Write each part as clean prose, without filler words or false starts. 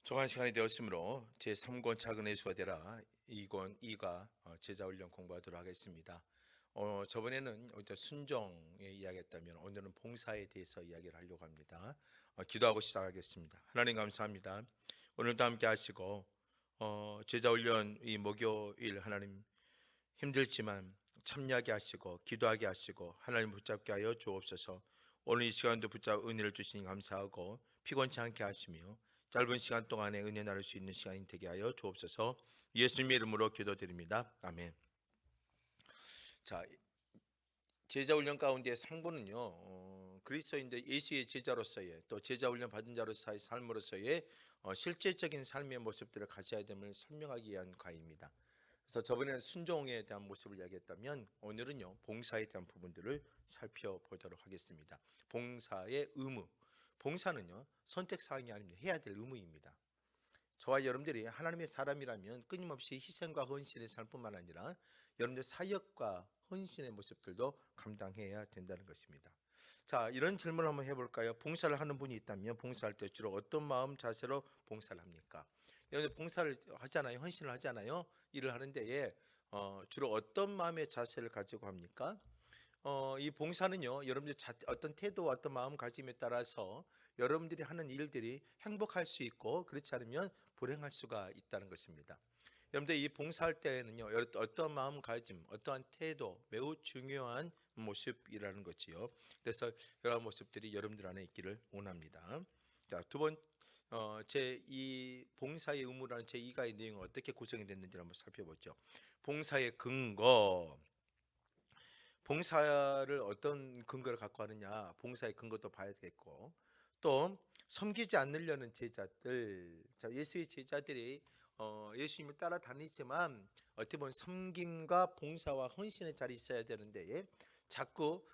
정한 시간이 되었으므로 제3권 작은 예수가 되라 2가 제자훈련 공부하도록 하겠습니다. 저번에는 순종에 이야기했다면 오늘은 봉사에 대해서 이야기를 하려고 합니다. 기도하고 시작하겠습니다. 하나님 감사합니다. 오늘도 함께 하시고 제자훈련 이 목요일 하나님 힘들지만 참여하게 하시고 기도하게 하시고 하나님 붙잡게 하여 주옵소서. 오늘 이 시간도 붙잡 은혜를 주시니 감사하고 피곤치 않게 하시며 짧은 시간 동안에 은혜 나눌 수 있는 시간이 되게 하여 주옵소서. 예수님의 이름으로 기도드립니다. 아멘. 자, 제자훈련 가운데 상부는요, 그리스도인들 예수의 제자로서의 또 제자훈련 받은 자로서의 삶으로서의 실제적인 삶의 모습들을 가져야 됨을 설명하기 위한 과입니다. 그래서 저번에는 순종에 대한 모습을 이야기했다면 오늘은요, 봉사에 대한 부분들을 살펴보도록 하겠습니다. 봉사의 의무. 봉사는요, 선택사항이 아닙니다. 해야 될 의무입니다. 저와 여러분들이 하나님의 사람이라면 끊임없이 희생과 헌신의 삶뿐만 아니라 여러분들 사역과 헌신의 모습들도 감당해야 된다는 것입니다. 자, 이런 질문을 한번 해볼까요? 봉사를 하는 분이 있다면 봉사할 때 주로 어떤 마음 자세로 봉사를 합니까? 여러분들 봉사를 하잖아요. 헌신을 하잖아요. 일을 하는 데에 주로 어떤 마음의 자세를 가지고 합니까? 이 봉사는요, 여러분들 어떤 태도와 어떤 마음가짐에 따라서 여러분들이 하는 일들이 행복할 수 있고 그렇지 않으면 불행할 수가 있다는 것입니다. 여러분들 이 봉사할 때에는요, 어떤 마음가짐, 어떠한 태도 매우 중요한 모습이라는 거지요. 그래서 여러 모습들이 여러분들 안에 있기를 원합니다. 자, 제 이 봉사의 의무라는 제 2가의 내용은 어떻게 구성이 됐는지 한번 살펴보죠. 봉사의 근거. 봉사를 어떤 근거를 갖고 하느냐, 봉사의 근거도 봐야 되겠고, 또 섬기지 않으려는 제자들, 자, 예수의 제자들이 예수님을 따라다니지만 어떻게 보면 섬김과 봉사와 헌신의 자리에 있어야 되는데 자꾸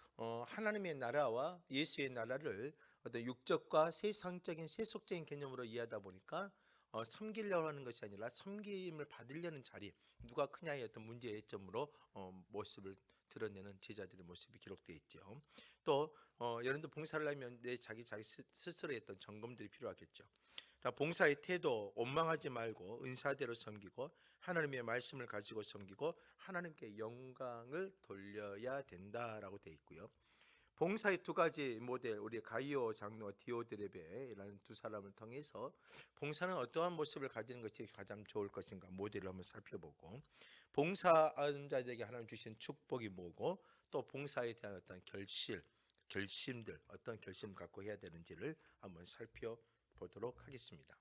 하나님의 나라와 예수의 나라를 어떤 육적과 세상적인 세속적인 개념으로 이해하다 보니까 섬기려고 하는 것이 아니라 섬김을 받으려는 자리, 누가 크냐의 어떤 문제점으로 모습을 드러내는 제자들의 모습이 기록되어 있죠. 또 여러분들 봉사를 하면 자기 스스로의 어떤 점검들이 필요하겠죠. 자, 봉사의 태도, 원망하지 말고 은사대로 섬기고 하나님의 말씀을 가지고 섬기고 하나님께 영광을 돌려야 된다라고 되어 있고요. 봉사의 두 가지 모델, 우리 가이오 장로와 디오드레베라는 두 사람을 통해서 봉사는 어떠한 모습을 가지는 것이 가장 좋을 것인가 모델을 한번 살펴보고, 봉사하는 자들에게 하나님 주신 축복이 뭐고, 또 봉사에 대한 어떤 결심들, 어떤 결심을 갖고 해야 되는지를 한번 살펴보도록 하겠습니다.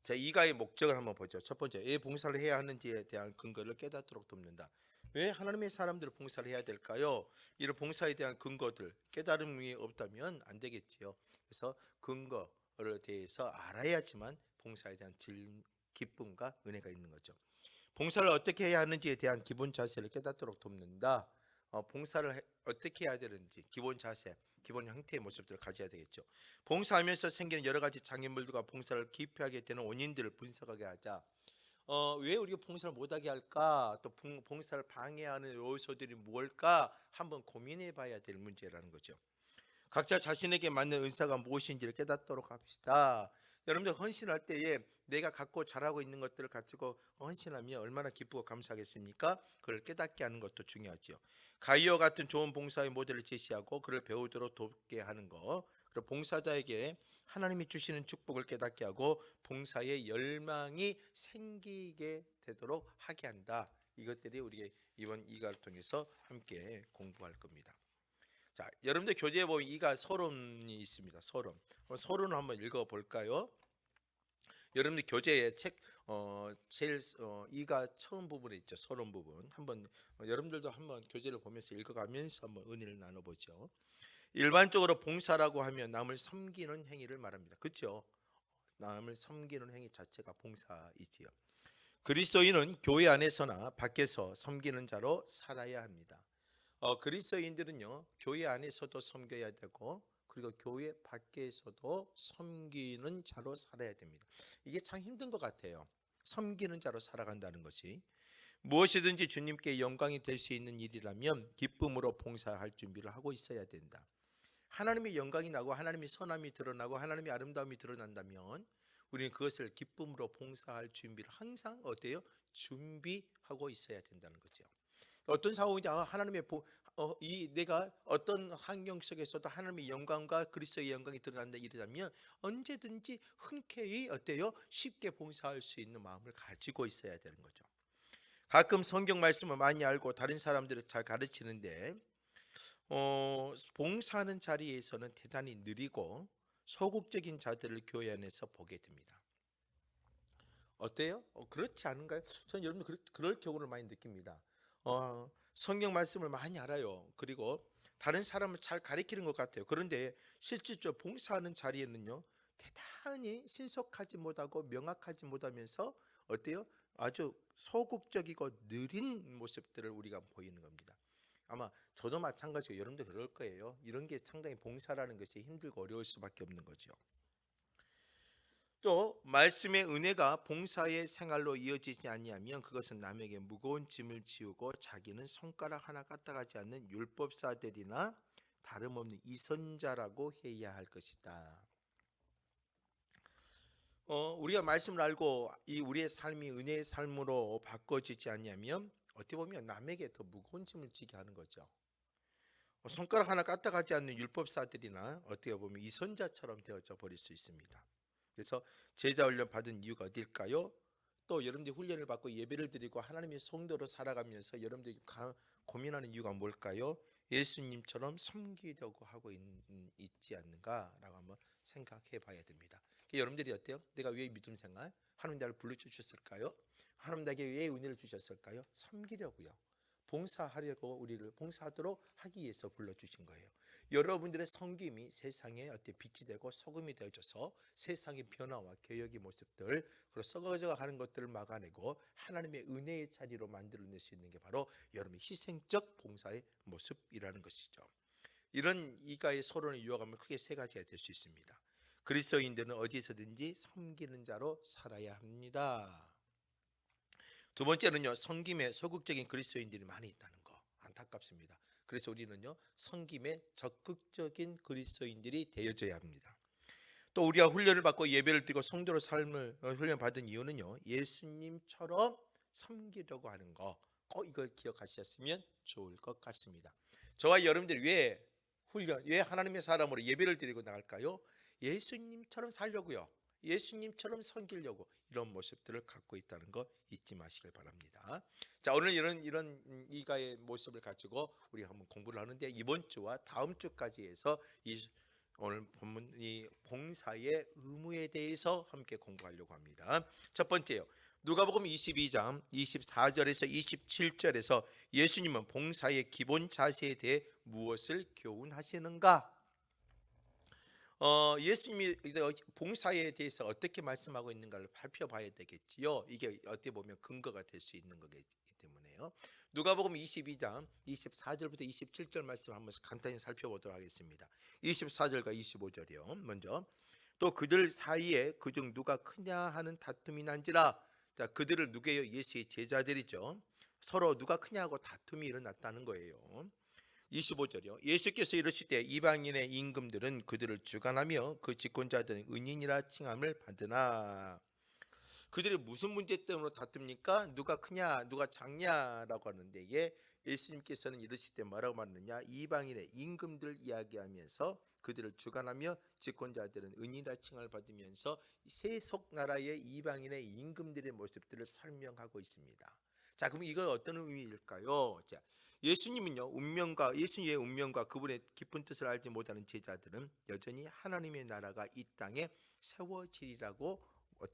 자, 이가의 목적을 한번 보죠. 첫 번째, 왜 봉사를 해야 하는지에 대한 근거를 깨닫도록 돕는다. 왜 하나님의 사람들을 봉사를 해야 될까요? 이런 봉사에 대한 근거들, 깨달음이 없다면 안 되겠지요. 그래서 근거를 대해서 알아야지만 봉사에 대한 기쁨과 은혜가 있는 거죠. 봉사를 어떻게 해야 하는지에 대한 기본 자세를 깨닫도록 돕는다. 봉사를 어떻게 해야 되는지 기본 자세, 기본 형태의 모습들을 가져야 되겠죠. 봉사하면서 생기는 여러 가지 장애물들과 봉사를 기피하게 되는 원인들을 분석하게 하자. 왜 우리가 봉사를 못하게 할까? 또 봉사를 방해하는 요소들이 뭘까? 한번 고민해 봐야 될 문제라는 거죠. 각자 자신에게 맞는 은사가 무엇인지를 깨닫도록 합시다. 여러분들 헌신할 때에 내가 갖고 잘하고 있는 것들을 가지고 헌신하면 얼마나 기쁘고 감사하겠습니까? 그걸 깨닫게 하는 것도 중요하지요. 가이오 같은 좋은 봉사의 모델을 제시하고 그를 배우도록 돕게 하는 것, 그리고 봉사자에게 하나님이 주시는 축복을 깨닫게 하고 봉사의 열망이 생기게 되도록 하게 한다. 이것들이 우리 이번 이가를 통해서 함께 공부할 겁니다. 자, 여러분들 교재에 보면 이가 서론이 있습니다. 서론을 한번 읽어볼까요? 여러분들 교재에 제일 이가 처음 부분에 있죠. 서론 부분 한번 여러분들도 한번 교재를 보면서 읽어가면서 한번 은혜를 나눠보죠. 일반적으로 봉사라고 하면 남을 섬기는 행위를 말합니다. 그렇죠? 남을 섬기는 행위 자체가 봉사이지요. 그리스도인은 교회 안에서나 밖에서 섬기는 자로 살아야 합니다. 그리스도인들은요, 교회 안에서도 섬겨야 되고 그리고 교회 밖에서도 섬기는 자로 살아야 됩니다. 이게 참 힘든 것 같아요. 섬기는 자로 살아간다는 것이. 무엇이든지 주님께 영광이 될 수 있는 일이라면 기쁨으로 봉사할 준비를 하고 있어야 된다. 하나님의 영광이 나고 하나님의 선함이 드러나고 하나님의 아름다움이 드러난다면 우리는 그것을 기쁨으로 봉사할 준비를 항상 어때요? 준비하고 있어야 된다는 거죠. 어떤 상황이냐, 하나님의 이 내가 어떤 환경 속에서도 하나님의 영광과 그리스도의 영광이 드러난다 이러자면 언제든지 흔쾌히 어때요? 쉽게 봉사할 수 있는 마음을 가지고 있어야 되는 거죠. 가끔 성경 말씀을 많이 알고 다른 사람들을 잘 가르치는데 봉사하는 자리에서는 대단히 느리고 소극적인 자들을 교회 안에서 보게 됩니다. 어때요? 그렇지 않은가요? 저는 여러분 그럴 경우를 많이 느낍니다. 성경 말씀을 많이 알아요. 그리고 다른 사람을 잘 가리키는 것 같아요. 그런데 실질적으로 봉사하는 자리에는요, 대단히 신속하지 못하고 명확하지 못하면서 어때요? 아주 소극적이고 느린 모습들을 우리가 보이는 겁니다. 아마 저도 마찬가지고 여러분도 그럴 거예요. 이런 게 상당히 봉사라는 것이 힘들고 어려울 수밖에 없는 거죠. 또 말씀의 은혜가 봉사의 생활로 이어지지 아니하면 그것은 남에게 무거운 짐을 지우고 자기는 손가락 하나 까딱하지 않는 율법사들이나 다름없는 이선자라고 해야 할 것이다. 우리가 말씀을 알고 이 우리의 삶이 은혜의 삶으로 바꿔지지 아니하면 어떻게 보면 남에게 더 무거운 짐을 지게 하는 거죠. 손가락 하나 까딱하지 않는 율법사들이나 어떻게 보면 이선자처럼 되어져 버릴 수 있습니다. 그래서 제자 훈련 받은 이유가 어딜까요? 또 여러분들이 훈련을 받고 예배를 드리고 하나님의 성도로 살아가면서 여러분들이 고민하는 이유가 뭘까요? 예수님처럼 섬기려고 하고 있지 않는가라고 한번 생각해 봐야 됩니다. 여러분들이 어때요? 내가 왜 믿음 생활? 하나님 나를 불러주셨을까요? 하나님 나에게 왜 은혜를 주셨을까요? 섬기려고요. 봉사하려고 우리를 봉사하도록 하기 위해서 불러주신 거예요. 여러분들의 섬김이 세상에 어때 빛이 되고 소금이 되어져서 세상의 변화와 개혁의 모습들 그리고 썩어져 가는 것들을 막아내고 하나님의 은혜의 자리로 만들어낼 수 있는 게 바로 여러분의 희생적 봉사의 모습이라는 것이죠. 이런 이가의 서론을 이어가면 크게 세 가지가 될 수 있습니다. 그리스도인들은 어디서든지 섬기는 자로 살아야 합니다. 두 번째는요, 섬김에 소극적인 그리스도인들이 많이 있다는 거 안타깝습니다. 그래서 우리는요, 섬김에 적극적인 그리스도인들이 되어져야 합니다. 또 우리가 훈련을 받고 예배를 드리고 성도로 삶을 훈련받은 이유는요, 예수님처럼 섬기려고 하는 거, 꼭 이걸 기억하셨으면 좋을 것 같습니다. 저와 여러분들이 왜 하나님의 사람으로 예배를 드리고 나갈까요? 예수님처럼 살려고요. 예수님처럼 섬기려고 이런 모습들을 갖고 있다는 거 잊지 마시길 바랍니다. 자, 오늘 이런 이가의 모습을 가지고 우리가 한번 공부를 하는데 이번 주와 다음 주까지 해서 오늘 본문 이 봉사의 의무에 대해서 함께 공부하려고 합니다. 첫 번째요. 누가복음 22장 24절에서 27절에서 예수님은 봉사의 기본 자세에 대해 무엇을 교훈하시는가? 예수님이 봉사에 대해서 어떻게 말씀하고 있는가를 살펴봐야 되겠지요. 이게 어떻게 보면 근거가 될 수 있는 거기 때문에요. 누가복음 22장 24절부터 27절 말씀 한번 간단히 살펴보도록 하겠습니다. 24절과 25절이요. 먼저 또 그들 사이에 그중 누가 크냐 하는 다툼이 난지라. 자, 그들을 누구예요? 예수의 제자들이죠. 서로 누가 크냐고 다툼이 일어났다는 거예요. 25절이요. 예수께서 이르시되 이방인의 임금들은 그들을 주관하며 그 집권자들은 은인이라 칭함을 받으나. 그들이 무슨 문제 때문에 다툽니까? 누가 크냐 누가 작냐라고 하는데 예수님께서는 이르시되 뭐라고 말하느냐? 이방인의 임금들 이야기하면서 그들을 주관하며 집권자들은 은인이라 칭함을 받으면서 세속 나라의 이방인의 임금들의 모습들을 설명하고 있습니다. 자, 그럼 이거 어떤 의미일까요? 자, 예수님의 운명과 그분의 깊은 뜻을 알지 못하는 제자들은 여전히 하나님의 나라가 이 땅에 세워지리라고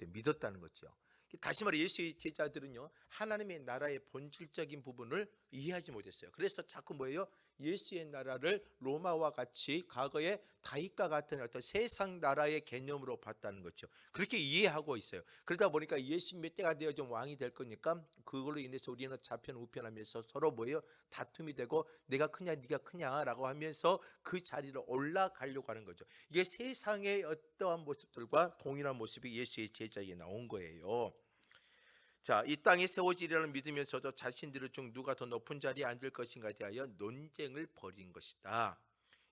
믿었다는 거죠. 다시 말해 예수의 제자들은요, 하나님의 나라의 본질적인 부분을 이해하지 못했어요. 그래서 자꾸 뭐예요? 예수의 나라를 로마와 같이 과거의 다윗과 같은 어떤 세상 나라의 개념으로 봤다는 거죠. 그렇게 이해하고 있어요. 그러다 보니까 예수님의 때가 되어 좀 왕이 될 거니까 그걸로 인해서 우리는 좌편 우편하면서 서로 뭐예요? 다툼이 되고 내가 크냐 네가 크냐라고 하면서 그 자리로 올라가려고 하는 거죠. 이게 세상의 어떠한 모습들과 동일한 모습이 예수의 제자에게 나온 거예요. 자, 이 땅에 세워지리라는 믿으면서도 자신들 중 누가 더 높은 자리에 앉을 것인가에 대하여 논쟁을 벌인 것이다.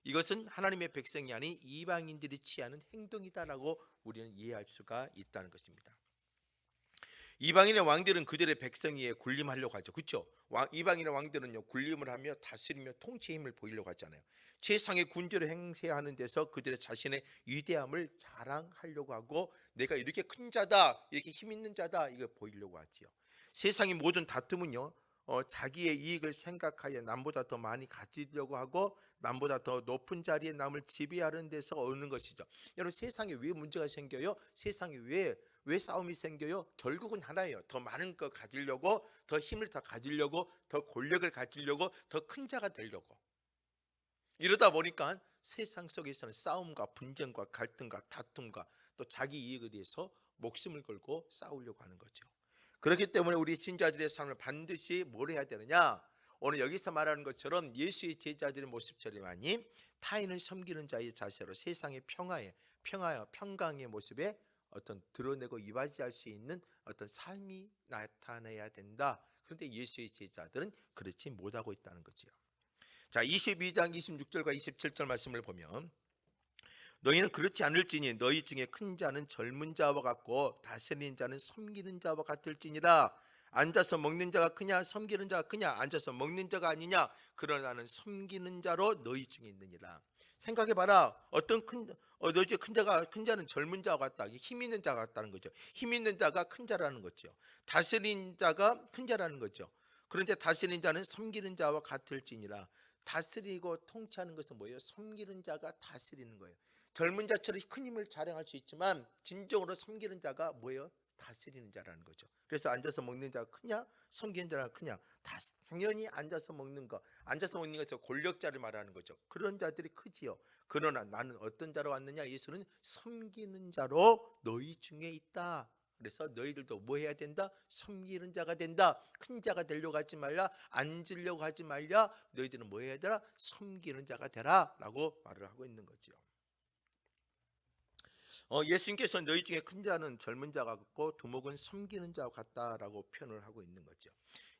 이것은 하나님의 백성이 아닌 이방인들이 취하는 행동이다라고 우리는 이해할 수가 있다는 것입니다. 이방인의 왕들은 그들의 백성 위에 군림하려고 하죠. 그렇죠? 이방인의 왕들은요, 군림을 하며 다스리며 통치의 힘을 보이려고 하잖아요. 세상의 군주를 행세하는 데서 그들의 자신의 위대함을 자랑하려고 하고, 내가 이렇게 큰 자다, 이렇게 힘 있는 자다, 이거 보이려고 하지요. 세상의 모든 다툼은요, 자기의 이익을 생각하여 남보다 더 많이 가지려고 하고 남보다 더 높은 자리에 남을 지배하는 데서 오는 것이죠. 여러분, 세상에 왜 문제가 생겨요? 세상에 왜 싸움이 생겨요? 결국은 하나예요. 더 많은 거 가지려고, 더 힘을 더 가지려고, 더 권력을 가지려고, 더 큰 자가 되려고. 이러다 보니까 세상 속에서는 싸움과 분쟁과 갈등과 다툼과 또 자기 이익을 위해서 목숨을 걸고 싸우려고 하는 거죠. 그렇기 때문에 우리 신자들의 삶을 반드시 뭘 해야 되느냐? 오늘 여기서 말하는 것처럼 예수의 제자들의 모습처럼하니 타인을 섬기는 자의 자세로 세상의 평강의 모습에 어떤 드러내고 이바지할 수 있는 어떤 삶이 나타나야 된다. 그런데 예수의 제자들은 그렇지 못하고 있다는 거지요. 자, 22장 26절과 27절 말씀을 보면, 너희는 그렇지 않을지니 너희 중에 큰 자는 젊은 자와 같고 다스리는 자는 섬기는 자와 같을지니라. 앉아서 먹는 자가 크냐 섬기는 자가 크냐? 앉아서 먹는 자가 아니냐? 그러나 나는 섬기는 자로 너희 중에 있느니라. 생각해봐라. 너희 중에 큰 자는 젊은 자와 같다. 힘 있는 자가 같다는 거죠. 힘 있는 자가 큰 자라는 거죠. 다스리는 자가 큰 자라는 거죠. 그런데 다스리는 자는 섬기는 자와 같을지니라. 다스리고 통치하는 것은 뭐예요? 섬기는 자가 다스리는 거예요. 젊은 자처럼 큰 힘을 자랑할 수 있지만 진정으로 섬기는 자가 뭐예요? 다스리는 자라는 거죠. 그래서 앉아서 먹는 자가 크냐? 섬기는 자가 크냐? 당연히 앉아서 먹는 것에서 권력자를 말하는 거죠. 그런 자들이 크지요. 그러나 나는 어떤 자로 왔느냐? 예수는 섬기는 자로 너희 중에 있다. 그래서 너희들도 뭐 해야 된다? 섬기는 자가 된다. 큰 자가 되려고 하지 말라. 앉으려고 하지 말라. 너희들은 뭐 해야 되라? 섬기는 자가 되라 라고 말을 하고 있는 거죠. 예수님께서 너희 중에 큰 자는 젊은 자가 같고 두목은 섬기는 자와 같다라고 표현을 하고 있는 거죠.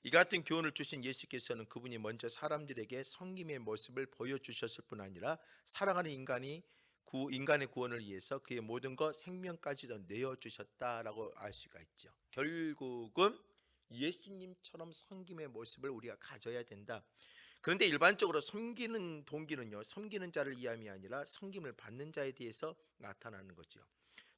이 같은 교훈을 주신 예수께서는 그분이 먼저 사람들에게 섬김의 모습을 보여주셨을 뿐 아니라 사랑하는 인간의 구원을 위해서 그의 모든 것 생명까지도 내어주셨다라고 알 수가 있죠. 결국은 예수님처럼 섬김의 모습을 우리가 가져야 된다. 그런데 일반적으로 섬기는 동기는요, 섬기는 자를 위함이 아니라 섬김을 받는 자에 대해서 나타나는 거죠.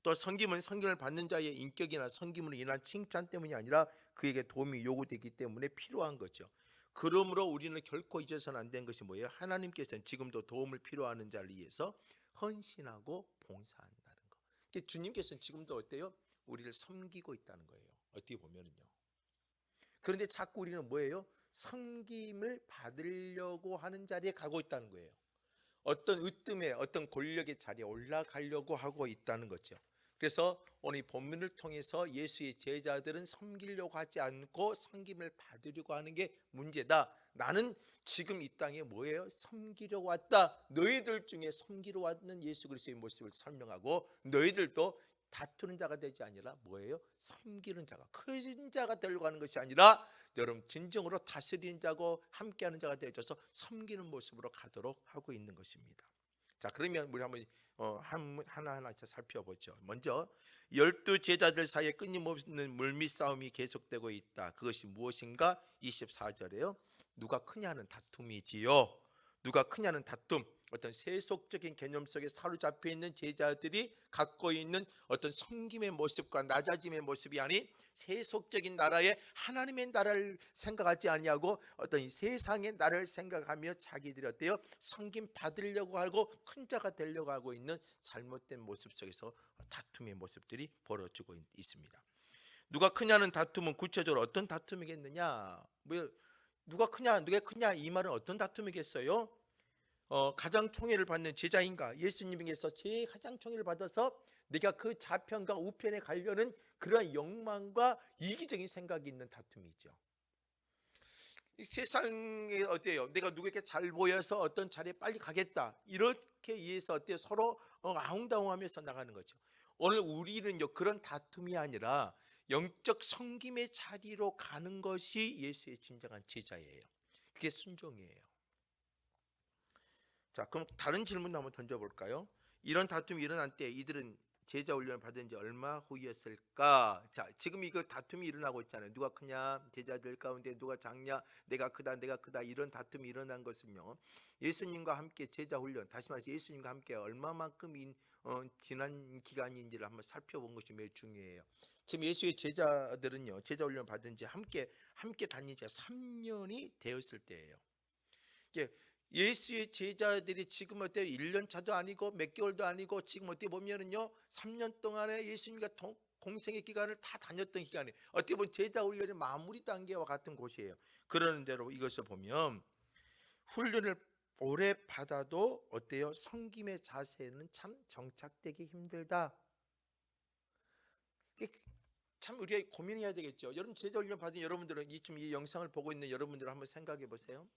또 섬김은 섬김을 받는 자의 인격이나 섬김으로 인한 칭찬 때문이 아니라 그에게 도움이 요구되기 때문에 필요한 거죠. 그러므로 우리는 결코 잊어서는 안 되는 것이 뭐예요? 하나님께서는 지금도 도움을 필요하는 자를 위해서 헌신하고 봉사한다는 거. 주님께서는 지금도 어때요? 우리를 섬기고 있다는 거예요. 어떻게 보면은요. 그런데 자꾸 우리는 뭐예요? 섬김을 받으려고 하는 자리에 가고 있다는 거예요. 어떤 으뜸에 어떤 권력의 자리에 올라가려고 하고 있다는 거죠. 그래서 오늘 이 본문을 통해서 예수의 제자들은 섬기려고 하지 않고 섬김을 받으려고 하는 게 문제다. 나는 지금 이 땅에 뭐예요? 섬기려고 왔다. 너희들 중에 섬기러 왔는 예수 그리스도의 모습을 설명하고, 너희들도 다투는 자가 되지 아니라 뭐예요? 섬기는 자가, 큰 자가 되려고 하는 것이 아니라 여러분 진정으로 다스리는 자고 함께하는 자가 되어져서 섬기는 모습으로 가도록 하고 있는 것입니다. 자, 그러면 우리 한번 하나하나 살펴보죠. 먼저 12 제자들 사이에 끊임없는 물밑 싸움이 계속되고 있다. 그것이 무엇인가? 24절에요. 누가 크냐는 다툼이지요. 누가 크냐는 다툼. 어떤 세속적인 개념 속에 사로잡혀 있는 제자들이 갖고 있는 어떤 섬김의 모습과 낮아짐의 모습이 아닌 세속적인 나라의 하나님의 나라를 생각하지 아니하고 어떤 이 세상의 나라를 생각하며 자기들이 어때요? 섬김 받으려고 하고 큰 자가 되려고 하고 있는 잘못된 모습 속에서 다툼의 모습들이 벌어지고 있습니다. 누가 크냐는 다툼은 구체적으로 어떤 다툼이겠느냐? 누가 크냐 이 말은 어떤 다툼이겠어요? 가장 총애를 받는 제자인가? 예수님에게서 제일 가장 총애를 받아서 내가 그 좌편과 우편에 가려는 그러한 욕망과 이기적인 생각이 있는 다툼이죠. 세상에 어때요? 내가 누구에게 잘 보여서 어떤 자리에 빨리 가겠다, 이렇게 위해서 어때요? 서로 아웅다웅하면서 나가는 거죠. 오늘 우리는요, 그런 다툼이 아니라 영적 섬김의 자리로 가는 것이 예수의 진정한 제자예요. 그게 순종이에요. 자, 그럼 다른 질문도 한번 던져볼까요? 이런 다툼이 일어난 때 이들은 제자 훈련을 받은 지 얼마 후였을까? 자, 지금 이거 다툼이 일어나고 있잖아요. 누가 크냐? 제자들 가운데 누가 작냐? 내가 크다, 내가 크다. 이런 다툼이 일어난 것은요, 예수님과 함께 제자 훈련, 다시 말해서 예수님과 함께 얼마만큼 지난 기간인지를 한번 살펴본 것이 매우 중요해요. 지금 예수의 제자들은요, 제자 훈련 받은 지 함께 다닌 지가 3년이 되었을 때예요. 이게 예수의 제자들이 지금 어때요? 1년 차도 아니고 몇 개월도 아니고 지금 어떻게 보면은요, 3년 동안에 예수님과 공생의 기간을 다 다녔던 기간에 어떻게 보면 제자 훈련의 마무리 단계와 같은 곳이에요. 그러는 대로 이것을 보면 훈련을 오래 받아도 어때요? 섬김의 자세는 참 정착되기 힘들다. 참 우리가 고민해야 되겠죠. 여러분 제자 훈련 받은 여러분들은 지금 이 영상을 보고 있는 여러분들 한번 생각해 보세요.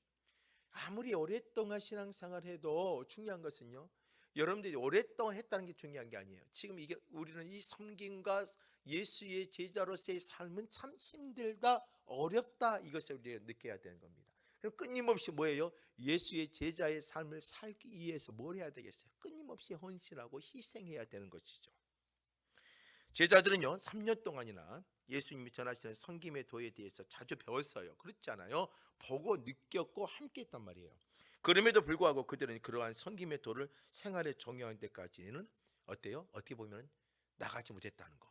아무리 오랫동안 신앙생활을 해도 중요한 것은요, 여러분들이 오랫동안 했다는 게 중요한 게 아니에요. 지금 이게 우리는 이 섬김과 예수의 제자로서의 삶은 참 힘들다, 어렵다, 이것을 우리가 느껴야 되는 겁니다. 그럼 끊임없이 뭐예요? 예수의 제자의 삶을 살기 위해서 뭘 해야 되겠어요? 끊임없이 헌신하고 희생해야 되는 것이죠. 제자들은요, 3년 동안이나 예수님이 전하시는 섬김의 도에 대해서 자주 배웠어요. 그렇지 않아요? 보고 느꼈고 함께 했단 말이에요. 그럼에도 불구하고 그들은 그러한 섬김의 도를 생활에 적용할 때까지는 어때요? 어떻게 보면 나가지 못했다는 거.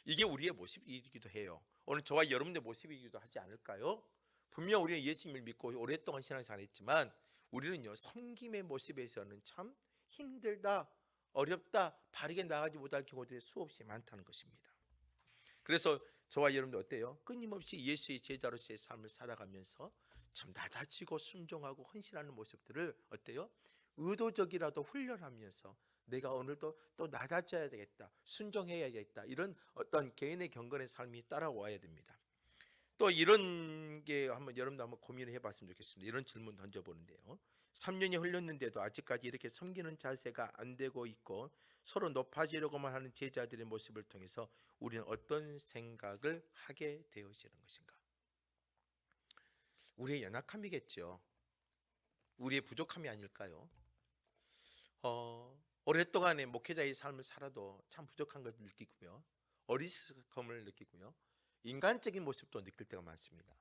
이게 우리의 모습이기도 해요. 오늘 저와 여러분의 모습이기도 하지 않을까요? 분명 우리는 예수님을 믿고 오랫동안 신앙생활을 했지만 우리는요, 섬김의 모습에서는 참 힘들다, 어렵다, 바르게 나가지 못할 경우들이 수없이 많다는 것입니다. 그래서 저와 여러분들 어때요? 끊임없이 예수의 제자로서의 삶을 살아가면서 참 낮아지고 순종하고 헌신하는 모습들을 어때요? 의도적이라도 훈련하면서 내가 오늘도 또 낮아져야 되겠다, 순종해야겠다, 이런 어떤 개인의 경건의 삶이 따라와야 됩니다. 또 이런 게 여러분도 한번 고민을 해봤으면 좋겠습니다. 이런 질문 던져보는데요, 3년이 흘렀는데도 아직까지 이렇게 섬기는 자세가 안 되고 있고 서로 높아지려고만 하는 제자들의 모습을 통해서 우리는 어떤 생각을 하게 되어지는 것인가? 우리의 연약함이겠죠. 우리의 부족함이 아닐까요? 오랫동안의 목회자의 삶을 살아도 참 부족한 것을 느끼고요, 어리석음을 느끼고요, 인간적인 모습도 느낄 때가 많습니다.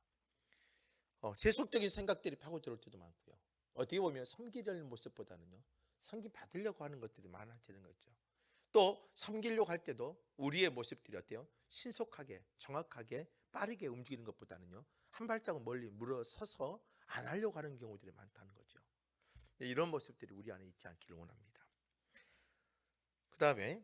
세속적인 생각들이 파고들을 때도 많고요. 어떻게 보면 섬기려는 모습보다는요, 섬김 받으려고 하는 것들이 많아지는 거죠. 또 섬기려고 할 때도 우리의 모습들이 어때요? 신속하게, 정확하게, 빠르게 움직이는 것보다는요, 한 발자국 멀리 물러서서 안 하려고 하는 경우들이 많다는 거죠. 이런 모습들이 우리 안에 있지 않기를 원합니다. 그 다음에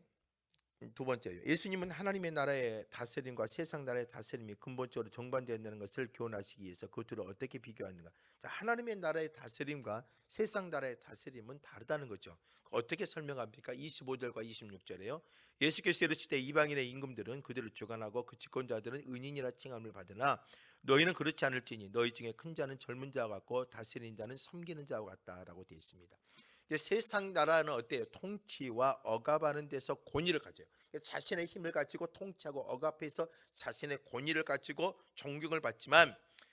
두 번째요, 예수님은 하나님의 나라의 다스림과 세상 나라의 다스림이 근본적으로 정반대된다는 것을 교훈하시기 위해서 그 둘을 어떻게 비교하는가? 자, 하나님의 나라의 다스림과 세상 나라의 다스림은 다르다는 거죠. 어떻게 설명합니까? 25절과 26절에요. 예수께서 이르시되 이방인의 임금들은 그들을 주관하고 그 집권자들은 은인이라 칭함을 받으나 너희는 그렇지 않을지니 너희 중에 큰 자는 젊은 자와 같고 다스리는 자는 섬기는 자와 같다라고 되어 있습니다. 세상 나라는 어때요? 통치와 억압하는 데서 권위를 가져요. 자신의 힘을 가지고 통치하고 억압해서 자신의 권위를 가지고 존경을 받지만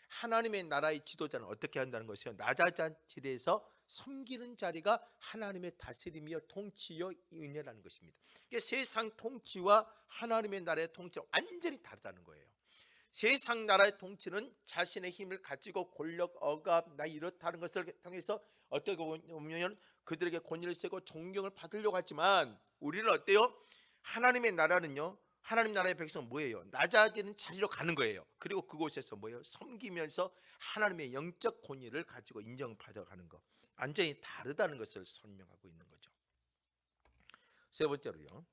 하나님의 나라의 지도자는 어떻게 한다는 것이요? 낮아진 자리에서 섬기는 자리가 하나님의 다스림이요, 통치요, 은혜라는 것입니다. 세상 통치와 하나님의 나라의 통치가 완전히 다르다는 거예요. 세상 나라의 통치는 자신의 힘을 가지고 권력, 억압, 나 이렇다는 것을 통해서 어떻게 보면 그들에게 권위를 세고 존경을 받으려고 하지만 우리는 어때요? 하나님의 나라는요, 하나님 나라의 백성은 뭐예요? 낮아지는 자리로 가는 거예요. 그리고 그곳에서 뭐예요? 섬기면서 하나님의 영적 권위를 가지고 인정받아가는 것, 완전히 다르다는 것을 설명하고 있는 거죠. 세 번째로요,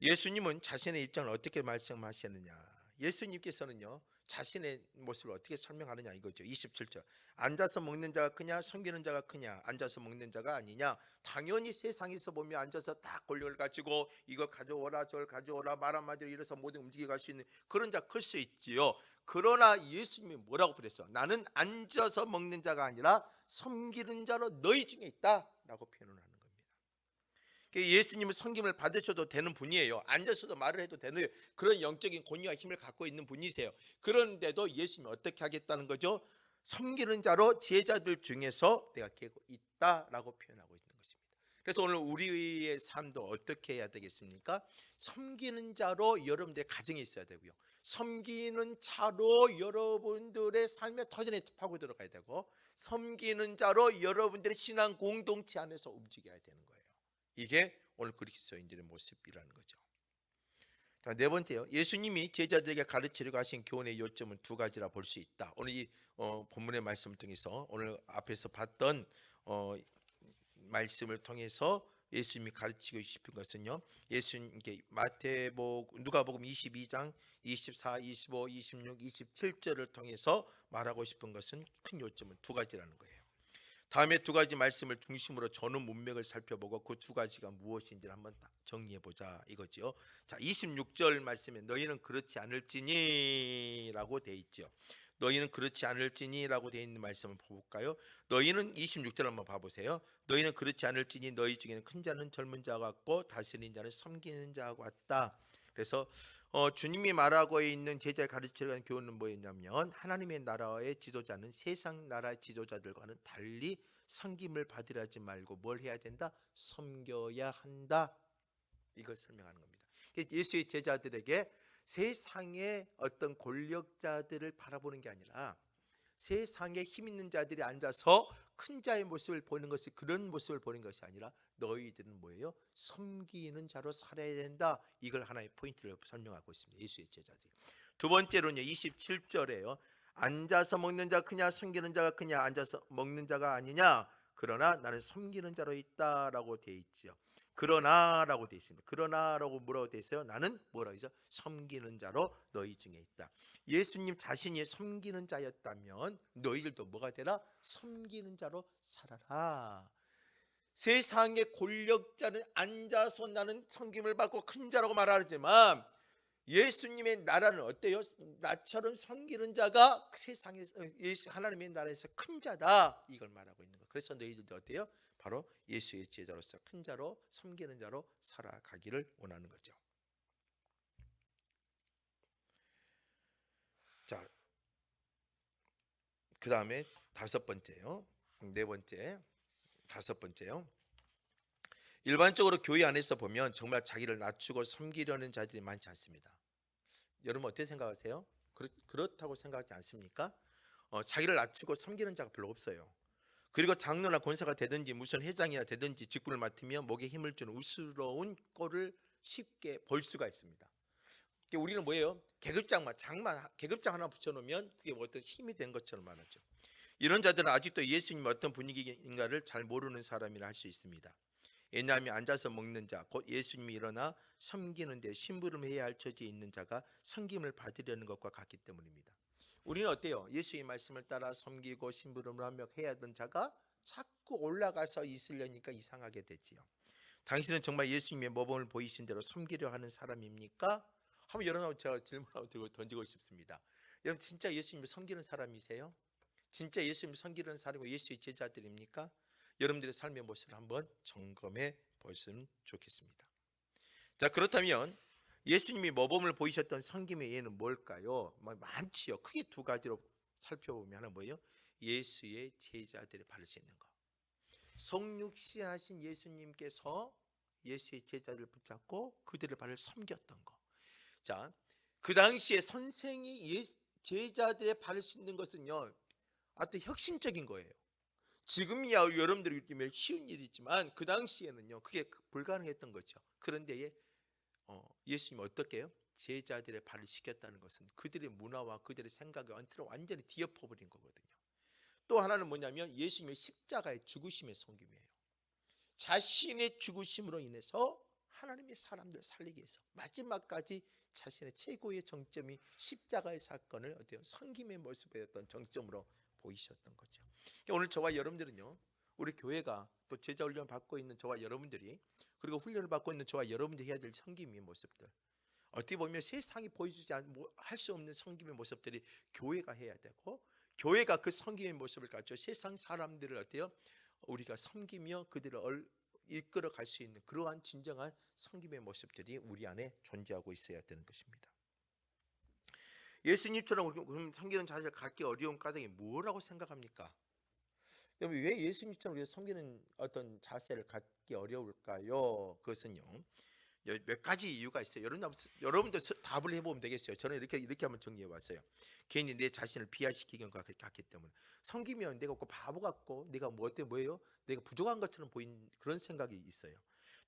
예수님은 자신의 입장을 어떻게 말씀하시느냐? 예수님께서는요, 자신의 모습을 어떻게 설명하느냐 이거죠. 27절, 앉아서 먹는 자가 크냐 섬기는 자가 크냐? 앉아서 먹는 자가 아니냐? 당연히 세상에서 보면 앉아서 다 권력을 가지고 이걸 가져오라 저걸 가져오라 말 한마디로 이래서 모든 움직여 갈 수 있는 그런 자 클 수 있지요. 그러나 예수님이 뭐라고 그랬어? 나는 앉아서 먹는 자가 아니라 섬기는 자로 너희 중에 있다 라고 표현을 하는 겁니다. 예수님은 섬김을 받으셔도 되는 분이에요. 앉아서도 말을 해도 되는 그런 영적인 권위와 힘을 갖고 있는 분이세요. 그런데도 예수님이 어떻게 하겠다는 거죠? 섬기는 자로 제자들 중에서 내가 깨고 있다라고 표현하고 있는 것입니다. 그래서 오늘 우리의 삶도 어떻게 해야 되겠습니까? 섬기는 자로 여러분들의 가정에 있어야 되고요. 섬기는 자로 여러분들의 삶의 터전에 파고 들어가야 되고, 섬기는 자로 여러분들의 신앙 공동체 안에서 움직여야 되는 거예요. 이게 오늘 그리스도인들의 모습이라는 거죠. 자, 네 번째요. 예수님이 제자들에게 가르치려고 하신 교훈의 요점은 두 가지라 볼 수 있다. 오늘 이 본문의 말씀을 통해서, 오늘 앞에서 봤던 말씀을 통해서 예수님이 가르치고 싶은 것은요, 예수님께 누가복음 22장 24, 25, 26, 27절을 통해서 말하고 싶은 것은, 큰 요점은 두 가지라는 거예요. 다음에 두 가지 말씀을 중심으로 전후 문맥을 살펴보고 그 두 가지가 무엇인지를 한번 정리해 보자 이거지요. 자, 26절 말씀에 너희는 그렇지 않을지니 라고 돼 있죠. 너희는 그렇지 않을지니 라고 돼 있는 말씀을 볼까요? 너희는 26절 한번 봐보세요. 너희는 그렇지 않을지니 너희 중에는 큰 자는 젊은 자 같고 다스리는 자는 섬기는 자 같다. 그래서 주님이 말하고 있는 제자를 가르치려는 교훈은 뭐였냐면, 하나님의 나라의 지도자는 세상 나라의 지도자들과는 달리 섬김을 받으려 하지 말고 뭘 해야 된다? 섬겨야 한다. 이걸 설명하는 겁니다. 예수의 제자들에게 세상의 어떤 권력자들을 바라보는 게 아니라, 세상에 힘 있는 자들이 앉아서 큰 자의 모습을 보는 것이, 그런 모습을 보는 것이 아니라 너희들은 뭐예요? 섬기는 자로 살아야 된다. 이걸 하나의 포인트를 설명하고 있습니다. 예수의 제자들이. 두 번째로는요, 27절에요. 앉아서 먹는 자가 크냐 섬기는 자가 크냐, 앉아서 먹는 자가 아니냐, 그러나 나는 섬기는 자로 있다라고 되어 있죠. 그러나라고 되어 있습니다. 그러나라고 뭐라고 되어 있어요? 나는 뭐라고 하죠? 섬기는 자로 너희 중에 있다. 예수님 자신이 섬기는 자였다면 너희들도 뭐가 되라? 섬기는 자로 살아라. 세상의 권력자는 앉아서 나는 섬김을 받고 큰 자라고 말하지만, 예수님의 나라는 어때요? 나처럼 섬기는 자가 세상에서, 하나님의 나라에서 큰 자다, 이걸 말하고 있는 거예요. 그래서 너희들도 어때요? 바로 예수의 제자로서 큰 자로, 섬기는 자로 살아가기를 원하는 거죠. 자, 그 다음에 다섯 번째요. 네 번째, 다섯 번째요. 일반적으로 교회 안에서 보면 정말 자기를 낮추고 섬기려는 자들이 많지 않습니다. 여러분 어떻게 생각하세요? 그렇다고 생각하지 않습니까? 자기를 낮추고 섬기는 자가 별로 없어요. 그리고 장로나 권사가 되든지 무슨 회장이나 되든지 직분을 맡으면 목에 힘을 주는 우스러운 꼴을 쉽게 볼 수가 있습니다. 우리는 뭐예요? 계급장 하나 붙여놓으면 그게 어떤 힘이 된 것처럼 말하죠. 이런 자들은 아직도 예수님이 어떤 분위기인가를 잘 모르는 사람이라 할 수 있습니다. 왜냐하면 앉아서 먹는 자, 곧 예수님이 일어나 섬기는 데 심부름해야 할 처지에 있는 자가 섬김을 받으려는 것과 같기 때문입니다. 우리는 어때요? 예수의 말씀을 따라 섬기고 심부름을 하며 해야 하던 자가 자꾸 올라가서 있으려니까 이상하게 되지요. 당신은 정말 예수님의 모범을 보이신 대로 섬기려 하는 사람입니까? 한번 여러분, 제가 질문 한번 던지고 싶습니다. 여러분 진짜 예수님을 섬기는 사람이세요? 진짜 예수님을 섬기는 사람이 예수의 제자들입니까? 여러분들의 삶의 모습을 한번 점검해 보시면 좋겠습니다. 자, 그렇다면 예수님이 모범을 보이셨던 섬김의 예는 뭘까요? 많지요. 크게 두 가지로 살펴보면, 하나 뭐예요? 예수의 제자들의 발을 씻는 것. 성육신하신 예수님께서 예수의 제자들을 붙잡고 그들의 발을 섬겼던 것. 자, 그 당시에 선생이 제자들의 발을 씻는 것은요, 아주 혁신적인 거예요. 지금이야 여러분들이 느끼면 쉬운 일이지만 그 당시에는요 그게 불가능했던 거죠. 그런데 예수님이 어떻게 해요? 제자들의 발을 씻겼다는 것은 그들의 문화와 그들의 생각의 언틀을 완전히 뒤엎어버린 거거든요. 또 하나는 뭐냐면 예수님의 십자가의 죽으심의 섬김이에요. 자신의 죽으심으로 인해서 하나님의 사람들 살리기 위해서 마지막까지 자신의 최고의 정점이 십자가의 사건을 어때요? 섬김의 모습의 어떤 정점으로 보이셨던 거죠. 오늘 저와 여러분들은요, 우리 교회가 또 제자 훈련을 받고 있는 저와 여러분들이, 그리고 훈련을 받고 있는 저와 여러분들이 해야 될 섬김의 모습들, 어떻게 보면 세상이 보여주지 할 수 없는 섬김의 모습들이 교회가 해야 되고, 교회가 그 섬김의 모습을 가지고 세상 사람들을 어때요? 우리가 섬기며 그들을 이끌어 갈 수 있는 그러한 진정한 섬김의 모습들이 우리 안에 존재하고 있어야 되는 것입니다. 예수님처럼 그럼 섬기는 자세를 갖기 어려운 까닭이 뭐라고 생각합니까? 여러분, 왜 예수님처럼 우리가 섬기는 어떤 자세를 갖기 어려울까요? 그것은요, 몇 가지 이유가 있어요. 여러분도 답을 해보면 되겠어요. 저는 이렇게 한번 정리해봤어요. 괜히 내 자신을 비하시키는 것 같기 때문에. 섬기면 내가 바보 같고 내가 뭐예요? 내가 부족한 것처럼 보이는 그런 생각이 있어요.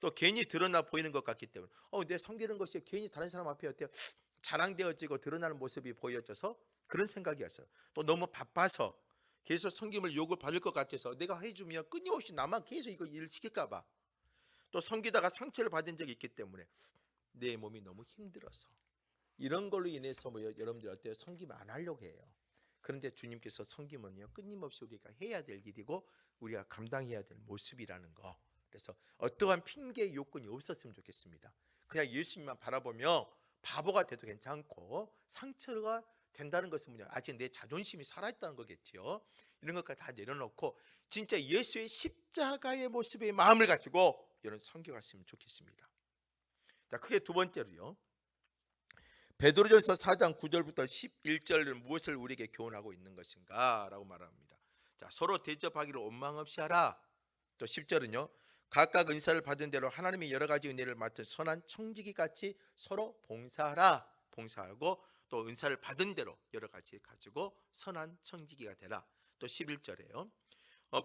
또 괜히 드러나 보이는 것 같기 때문에 내 섬기는 것이 괜히 다른 사람 앞에 어때요? 자랑되어지고 드러나는 모습이 보여져서 그런 생각이 왔어요. 또 너무 바빠서 계속 섬김을 요구 받을 것 같아서 내가 해주면 끊임없이 나만 계속 이거 일 시킬까 봐. 또 섬기다가 상처를 받은 적이 있기 때문에 내 몸이 너무 힘들어서 이런 걸로 인해서 여러분들 어때요? 섬김을 안 하려고 해요. 그런데 주님께서 섬김은요, 끊임없이 우리가 해야 될 일이고 우리가 감당해야 될 모습이라는 거. 그래서 어떠한 핑계 요건이 없었으면 좋겠습니다. 그냥 예수님만 바라보며 바보가 돼도 괜찮고 상처가 된다는 것은 뭐냐, 아직 내 자존심이 살아있다는 거겠죠. 이런 것까지 다 내려놓고 진짜 예수의 십자가의 모습의 마음을 가지고 여러분 섬겨갔으면 좋겠습니다. 자, 크게 두 번째로요, 베드로전서 4장 9절부터 11절은 무엇을 우리에게 교훈하고 있는 것인가 라고 말합니다. 자, 서로 대접하기를 원망 없이 하라. 또 10절은요, 각각 은사를 받은 대로 하나님이 여러 가지 은혜를 맡은 선한 청지기 같이 서로 봉사하고 또 은사를 받은 대로 여러 가지 가지고 선한 청지기가 되라. 또 11절에요,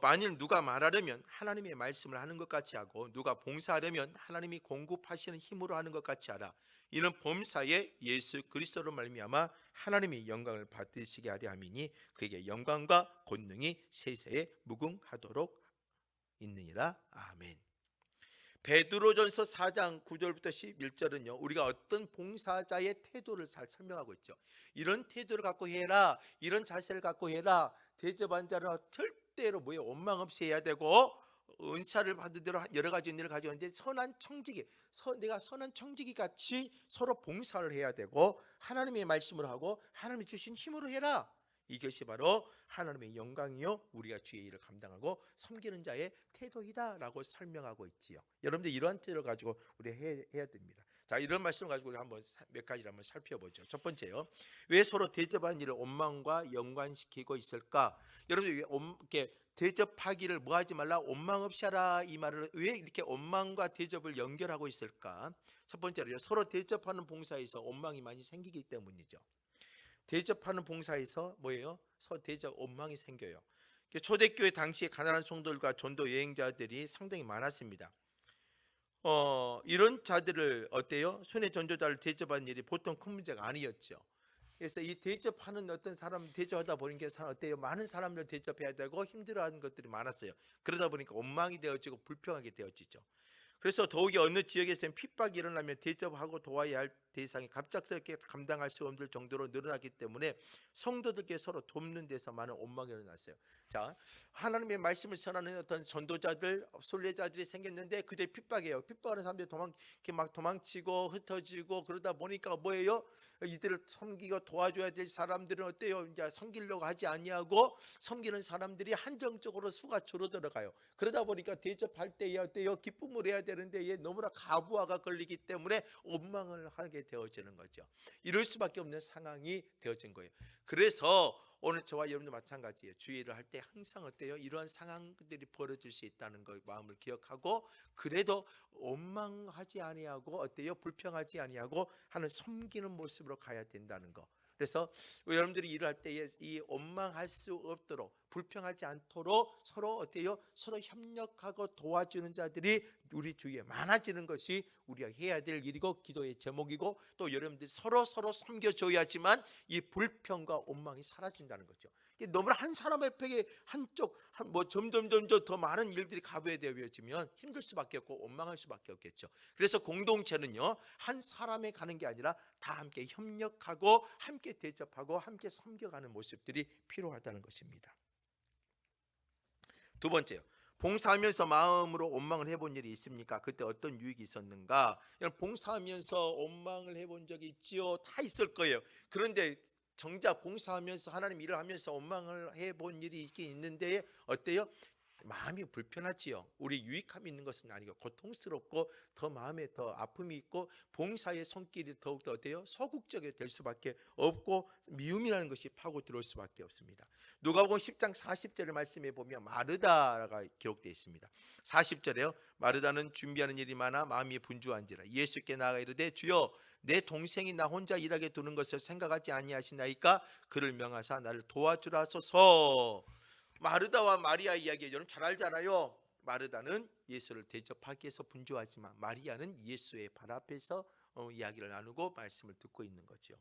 만일 누가 말하려면 하나님의 말씀을 하는 것 같이 하고 누가 봉사하려면 하나님이 공급하시는 힘으로 하는 것 같이 하라. 이는 범사에 예수 그리스도로 말미암아 하나님이 영광을 받으시게 하려 함이니 그에게 영광과 권능이 세세에 무궁하도록 있느니라. 아멘. 베드로전서 4장 9절부터 11절은요, 우리가 어떤 봉사자의 태도를 잘 설명하고 있죠. 이런 태도를 갖고 해라, 이런 자세를 갖고 해라. 대접한 자는 절대로 원망 없이 해야 되고 은사를 받은 대로 여러 가지 은혜를 가지고 있는데 선한 청지기, 내가 선한 청지기 같이 서로 봉사를 해야 되고 하나님의 말씀을 하고 하나님이 주신 힘으로 해라. 이것이 바로 하나님의 영광이요 우리가 주의 일을 감당하고 섬기는 자의 태도이다라고 설명하고 있지요. 여러분들 이러한 태도를 가지고 우리 해야 됩니다. 자, 이런 말씀을 가지고 우리 한번 몇 가지를 한번 살펴보죠. 첫 번째요, 왜 서로 대접한 일을 원망과 연관시키고 있을까? 여러분들 이렇게 대접하기를 뭐하지 말라, 원망 없이 하라, 이 말을 왜 이렇게 원망과 대접을 연결하고 있을까? 첫 번째로 서로 대접하는 봉사에서 원망이 많이 생기기 때문이죠. 대접하는 봉사에서 서로 대접 원망이 생겨요. 초대교회 당시에 가난한 성도들과 전도 여행자들이 상당히 많았습니다. 이런 자들을 어때요? 순회 전도자를 대접하는 일이 보통 큰 문제가 아니었죠. 그래서 이 대접하는 어떤 사람 대접하다 보니까 어때요? 많은 사람들 대접해야 되고 힘들어하는 것들이 많았어요. 그러다 보니까 원망이 되어지고 불평하게 되어지죠. 그래서 더욱이 어느 지역에서는 핍박이 일어나면 대접하고 도와야 할 대상이 갑작스럽게 감당할 수 없을 정도로 늘어났기 때문에 성도들께 서로 돕는 데서 많은 원망이 일어났어요. 자, 하나님의 말씀을 전하는 어떤 전도자들, 순례자들이 생겼는데 그들 핍박이에요. 핍박하는 사람들이 도망치고 흩어지고 그러다 보니까 이들을 섬기고 도와줘야 될 사람들은 어때요? 이제 섬기려고 하지 아니하고 섬기는 사람들이 한정적으로 수가 줄어들어가요. 그러다 보니까 대접할 때에 어때요? 기쁨을 해야 되는데 너무나 가부화가 걸리기 때문에 원망을 하게 되어지는 거죠. 이럴 수밖에 없는 상황이 되어진 거예요. 그래서 오늘 저와 여러분도 마찬가지예요. 주의를 할 때 항상 어때요? 이러한 상황들이 벌어질 수 있다는 거 마음을 기억하고 그래도 원망하지 아니하고 어때요? 불평하지 아니하고 하는 섬기는 모습으로 가야 된다는 거. 그래서 여러분들이 일을 할 때에 이 원망할 수 없도록 불평하지 않도록 서로 어때요? 서로 협력하고 도와주는 자들이 우리 주위에 많아지는 것이 우리가 해야 될 일이고 기도의 제목이고 또 여러분들이 서로 섬겨줘야지만 이 불평과 원망이 사라진다는 거죠. 너무나 한 사람에게 점점 더 많은 일들이 가부되어지면 힘들 수밖에 없고 원망할 수밖에 없겠죠. 그래서 공동체는요, 한 사람에 가는 게 아니라 다 함께 협력하고 함께 대접하고 함께 섬겨가는 모습들이 필요하다는 것입니다. 두 번째요, 봉사하면서 마음으로 원망을 해본 일이 있습니까? 그때 어떤 유익이 있었는가? 봉사하면서 원망을 해본 적이 있지요? 다 있을 거예요. 그런데 정작 봉사하면서 하나님 일을 하면서 원망을 해본 일이 있긴 있는데 어때요? 마음이 불편하지요. 우리 유익함이 있는 것은 아니고 고통스럽고 더 마음에 더 아픔이 있고 봉사의 손길이 더욱더 어때요? 소극적이 될 수밖에 없고 미움이라는 것이 파고 들어올 수밖에 없습니다. 누가복음 10장 40절의 말씀에 보면 마르다가 기록되어 있습니다. 40절에요. 마르다는 준비하는 일이 많아 마음이 분주한지라 예수께 나아가 이르되 주여 내 동생이 나 혼자 일하게 두는 것을 생각하지 아니하시나이까 그를 명하사 나를 도와주라 하소서. 마르다와 마리아 이야기 여러분 잘 알잖아요. 마르다는 예수를 대접하기 위해서 분주하지만 마리아는 예수의 발 앞에서 이야기를 나누고 말씀을 듣고 있는 거죠.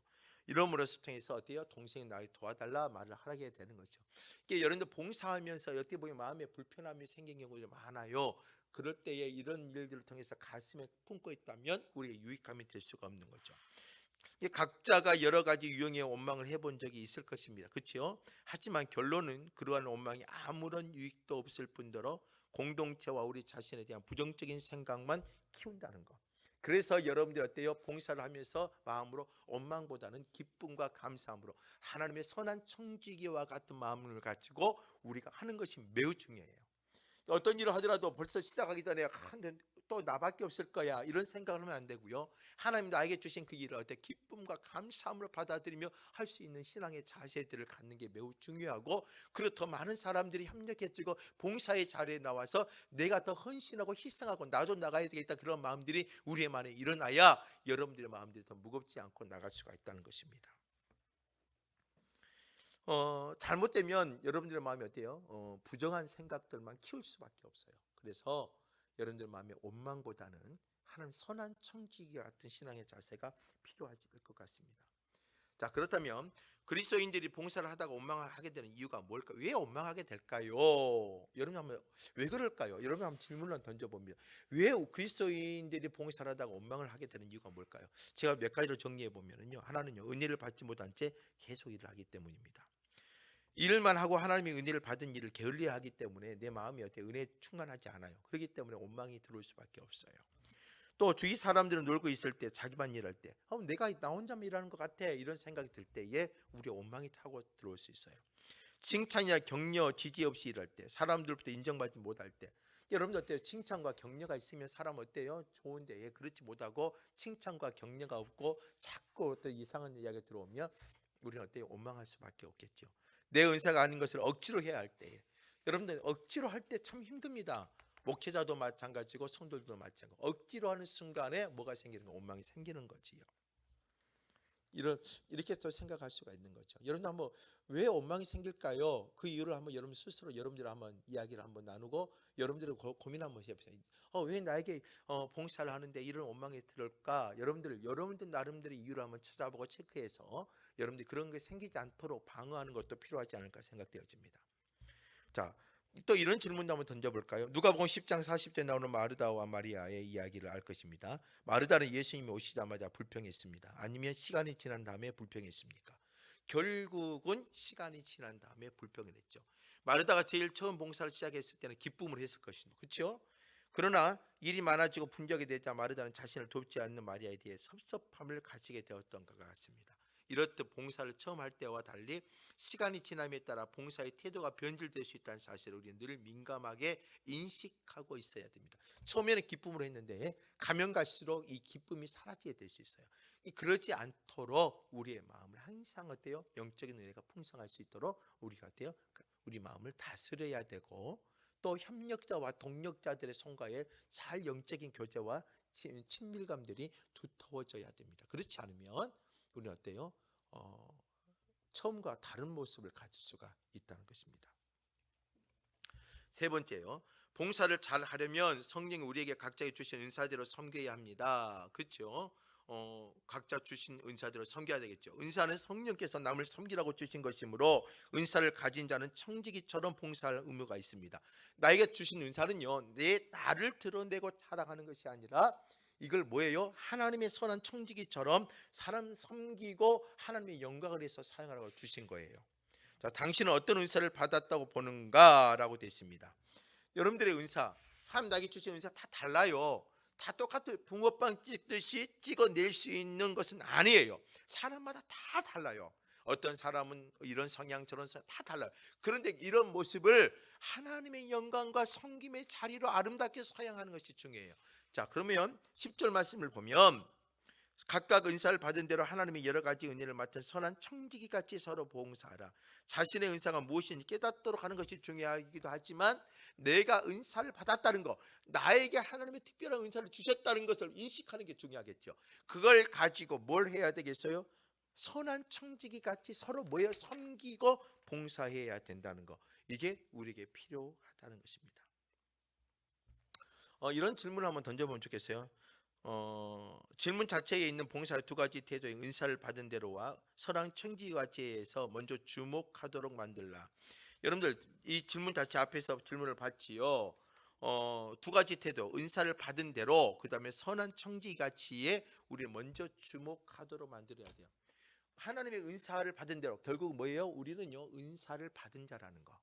이러므로서 통해서 어때요? 동생이 나를 도와달라 말을 하게 되는 거죠. 이게 여러분들 봉사하면서 어떻게 보면 마음에 불편함이 생긴 경우가 많아요. 그럴 때에 이런 일들을 통해서 가슴에 품고 있다면 우리가 유익함이 될 수가 없는 거죠. 각자가 여러 가지 유형의 원망을 해본 적이 있을 것입니다. 그렇죠? 하지만 결론은 그러한 원망이 아무런 유익도 없을 뿐더러 공동체와 우리 자신에 대한 부정적인 생각만 키운다는 것. 그래서 여러분들 어때요? 봉사를 하면서 마음으로 원망보다는 기쁨과 감사함으로 하나님의 선한 청지기와 같은 마음을 가지고 우리가 하는 것이 매우 중요해요. 어떤 일을 하더라도 벌써 시작하기 전에 또 나밖에 없을 거야 이런 생각을 하면 안 되고요. 하나님 나에게 주신 그 일을 어때 기쁨과 감사함으로 받아들이며 할 수 있는 신앙의 자세들을 갖는 게 매우 중요하고, 그리고 더 많은 사람들이 협력해지고 봉사의 자리에 나와서 내가 더 헌신하고 희생하고 나도 나가야 되겠다 그런 마음들이 우리의 마음에 일어나야 여러분들의 마음들이 더 무겁지 않고 나갈 수가 있다는 것입니다. 잘못되면 여러분들의 마음이 어때요? 부정한 생각들만 키울 수밖에 없어요. 그래서 여러분들 마음의 원망보다는 하나님 선한 청지기 같은 신앙의 자세가 필요할 것 같습니다. 자, 그렇다면 그리스도인들이 봉사를 하다가 원망을 하게 되는 이유가 뭘까? 왜 원망하게 될까요? 여러분 한번 왜 그럴까요? 여러분 한번 질문을 던져봅니다. 왜 그리스도인들이 봉사를 하다가 원망을 하게 되는 이유가 뭘까요? 제가 몇 가지로 정리해 보면요. 하나는요, 은혜를 받지 못한 채 계속 일을 하기 때문입니다. 일만 하고 하나님의 은혜를 받은 일을 게을리하기 때문에 내 마음이 어떻게 은혜에 충만하지 않아요. 그렇기 때문에 원망이 들어올 수밖에 없어요. 또 주위 사람들은 놀고 있을 때 자기만 일할 때 내가 나 혼자만 일하는 것 같아 이런 생각이 들 때에 우리의 원망이 타고 들어올 수 있어요. 칭찬이나 격려, 지지 없이 일할 때, 사람들부터 인정받지 못할 때, 여러분들 어때요? 칭찬과 격려가 있으면 사람 어때요? 좋은데 그렇지 못하고 칭찬과 격려가 없고 자꾸 어떤 이상한 이야기가 들어오면 우리는 어때요? 원망할 수밖에 없겠죠. 내 은사가 아닌 것을 억지로 해야 할 때, 여러분들 억지로 할 때 참 힘듭니다. 목회자도 마찬가지고 성도들도 마찬가지고 억지로 하는 순간에 뭐가 생기는 거? 원망이 생기는 거지요. 이렇게 또 생각할 수가 있는 거죠. 여러분들 한번 왜 원망이 생길까요? 그 이유를 한번 여러분 스스로 여러분들 한번 이야기를 한번 나누고 여러분들이 고민 한번 해보세요. 왜 나에게 봉사를 하는데 이런 원망이 들을까? 여러분들 나름대로 이유를 한번 찾아보고 체크해서 여러분들이 그런 게 생기지 않도록 방어하는 것도 필요하지 않을까 생각되어집니다. 자, 또 이런 질문도 한번 던져볼까요? 누가복음 10장 40절 나오는 마르다와 마리아의 이야기를 알 것입니다. 마르다는 예수님이 오시자마자 불평했습니다. 아니면 시간이 지난 다음에 불평했습니까? 결국은 시간이 지난 다음에 불평을 했죠. 마르다가 제일 처음 봉사를 시작했을 때는 기쁨을 했을 것입니다. 그렇죠? 그러나 일이 많아지고 분적이 되자 마르다는 자신을 돕지 않는 마리아에 대해 섭섭함을 가지게 되었던 것 같습니다. 이렇듯 봉사를 처음 할 때와 달리 시간이 지남에 따라 봉사의 태도가 변질될 수 있다는 사실을 우리는 늘 민감하게 인식하고 있어야 됩니다. 처음에는 기쁨으로 했는데 가면 갈수록 이 기쁨이 사라지게 될 수 있어요. 그러지 않도록 우리의 마음을 항상 어때요? 영적인 은혜가 풍성할 수 있도록 우리가 어때요? 우리 마음을 다스려야 되고, 또 협력자와 동력자들의 손과의 잘 영적인 교제와 친밀감들이 두터워져야 됩니다. 그렇지 않으면 우리는 어때요? 처음과 다른 모습을 가질 수가 있다는 것입니다. 세 번째요. 봉사를 잘 하려면 성령이 우리에게 각자에 주신 은사대로 섬겨야 합니다. 그렇죠? 각자 주신 은사대로 섬겨야 되겠죠. 은사는 성령께서 남을 섬기라고 주신 것이므로 은사를 가진 자는 청지기처럼 봉사할 의무가 있습니다. 나에게 주신 은사는요, 나를 드러내고 자랑하는 것이 아니라 이걸 뭐예요? 하나님의 선한 청지기처럼 사람 섬기고 하나님의 영광을 위해서 사용하라고 주신 거예요. 자, 당신은 어떤 은사를 받았다고 보는가? 라고 되어 있습니다. 여러분들의 은사, 하나님 나에게 주신 은사 다 달라요. 다 똑같은 붕어빵 찍듯이 찍어낼 수 있는 것은 아니에요. 사람마다 다 달라요. 어떤 사람은 이런 성향 저런 성향 다 달라요. 그런데 이런 모습을 하나님의 영광과 섬김의 자리로 아름답게 사용하는 것이 중요해요. 자, 그러면 10절 말씀을 보면 각각 은사를 받은 대로 하나님의 여러 가지 은혜를 맡은 선한 청지기 같이 서로 봉사하라. 자신의 은사가 무엇인지 깨닫도록 하는 것이 중요하기도 하지만 내가 은사를 받았다는 거, 나에게 하나님의 특별한 은사를 주셨다는 것을 인식하는 게 중요하겠죠. 그걸 가지고 뭘 해야 되겠어요? 선한 청지기 같이 서로 모여 섬기고 봉사해야 된다는 거, 이게 우리에게 필요하다는 것입니다. 이런 질문을 한번 던져보면 좋겠어요. 질문 자체에 있는 봉사의 두 가지 태도의 은사를 받은 대로와 선한 청지기와에서 먼저 주목하도록 만들라. 여러분들 이 질문 자체 앞에서 질문을 받지요. 두 가지 태도, 은사를 받은 대로, 그 다음에 선한 청지기가치에 우리 먼저 주목하도록 만들어야 돼요. 하나님의 은사를 받은 대로 결국 뭐예요? 우리는요 은사를 받은 자라는 거.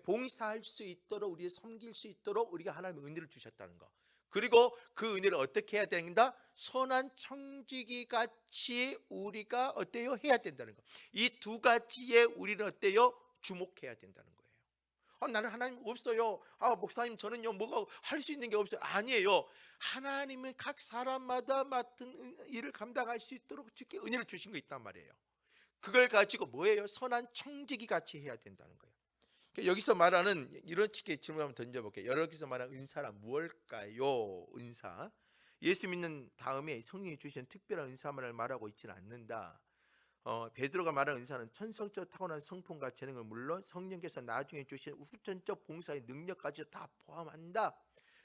봉사할 수 있도록, 우리 섬길 수 있도록 우리가 하나님의 은혜를 주셨다는 거. 그리고 그 은혜를 어떻게 해야 된다? 선한 청지기 같이 우리가 어때요? 해야 된다는 거. 이 두 가지에 우리는 어때요? 주목해야 된다는 거예요. 나는 하나님 없어요. 목사님 저는요 뭐가 할 수 있는 게 없어요. 아니에요. 하나님은 각 사람마다 맡은 일을 감당할 수 있도록 주께 은혜를 주신 거 있단 말이에요. 그걸 가지고 뭐예요? 선한 청지기 같이 해야 된다는 거예요. 여기서 말하는 이런 식의 질문 한번 던져볼게요. 여기서 말하는 은사란 무엇일까요? 은사, 예수 믿는 다음에 성령이 주신 특별한 은사만을 말하고 있지는 않는다. 베드로가 말하는 은사는 천성적 타고난 성품과 재능을 물론 성령께서 나중에 주신 후천적 봉사의 능력까지 다 포함한다.